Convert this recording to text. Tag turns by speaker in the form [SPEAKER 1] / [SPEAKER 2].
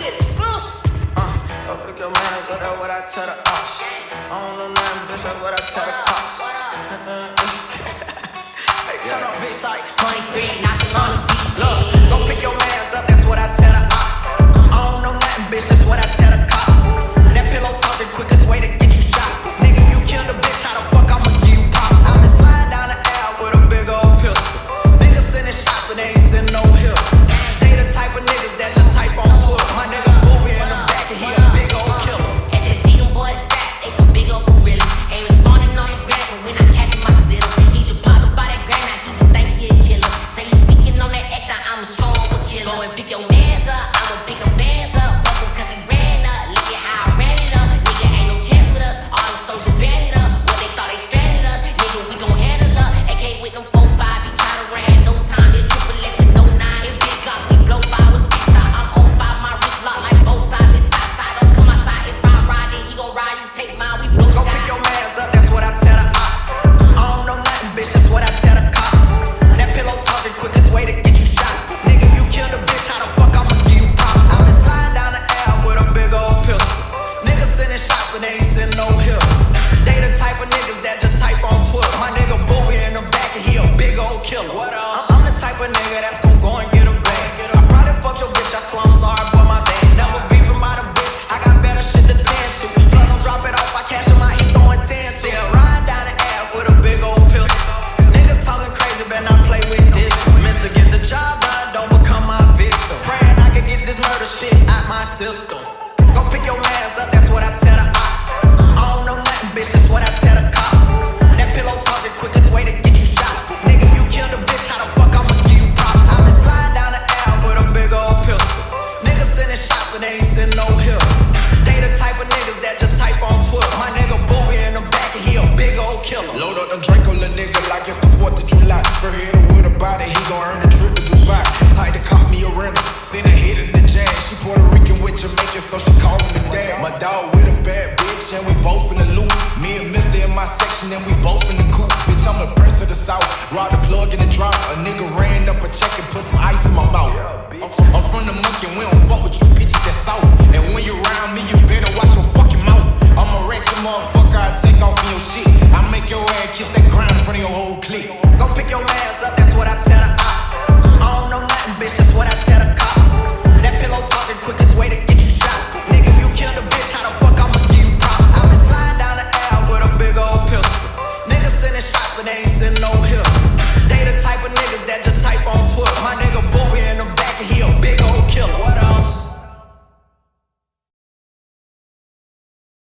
[SPEAKER 1] shit exclusive.
[SPEAKER 2] Go pick your man, go that's what I tell the ops. I don't know nothing, bitch, that's what I tell the cops. Hey, turn up, bitch, like
[SPEAKER 1] 23, knocking on the beat.
[SPEAKER 2] look, go pick your mans up, that's what I tell the ops. I don't know nothing, bitch, that's what I tell the cops. That pillow talk the quickest way to get you shot. Nigga, you killed a bitch, how the fuck I'ma give you pops? I've been sliding down the aisle with a big old pistol. Niggas sending shots, but they ain't sending no help. They the type of niggas that just type on Twitter. My nigga Booby in the back and he a big old killer.
[SPEAKER 1] SSG, them boys strapped, they some big old gorillas. Ain't responding on the gram, but when I catch him, I still. He just popped up by that gram, now he just think he a killer. Say you speaking on that X, now I'ma show him what killer. Go and pick your mans up, I'ma pick them bands up. Bust him cause he ran up, look at how I ran it up. Nigga ain't no chance with us, all the soldiers banned it up. What they thought they stranded us, nigga we gon' handle up. AK with them 4-5s, he try to ran, no time, this triple X with no 9. It big cops, we blow by with big stop. I'm on fire, my wrist lock like both sides. This side side, don't come outside. If I ride, then he gon' ride, you take mine, we blow
[SPEAKER 2] Go pick your mans up, that's what I tell the ops. I don't know nothing, bitch, that's what I tell the cops. That pillow talk the quickest way to get you shot. Nigga, you killed a bitch, how the fuck I'ma give you pops? I've been sliding down the aisle with a big old pistol. Niggas sending shots, but they ain't sending no help. They the type of niggas that just type on Twitter. My nigga Booby in the back and he a big old killer. I'm the type of nigga that's gon' go and get a bag. I probably fucked your bitch, I swear I'm sorry, but my bad. Never beefing by the bitch, I got better shit to tend to. Blood don't drop it off, I cash him out, he throwing 10. Still riding down the aisle with a big old pistol. Niggas talking crazy, better not play with this. Mister, get the job done, don't become my victim. Praying I can get this murder shit out my system. Go pick your mans up, that's what I tell the ops. I don't know nothing, bitch, that's what I tell the cops. That pillow talk the quickest way to get you shot. Nigga, you killed a bitch, how the fuck I'ma give you props? I've been sliding down the aisle with a big old pistol. Niggas sending shots, but they ain't sending no help. They the type of niggas that just type on Twitter. My nigga Booby in the back and he a big old killer.
[SPEAKER 3] Load up them Draco, little nigga, like it's the 4th of July. For hit her with a body, he gon' earn a trip to Dubai. Tight to cop me a rental, send a hit in the jazz. She Puerto Rican with Jamaican, so she call him the dad. My dog with a bad bitch, and we both in the loop. Me and Mister in my section, and we both in the coop. Bitch, I'm the prince of the South.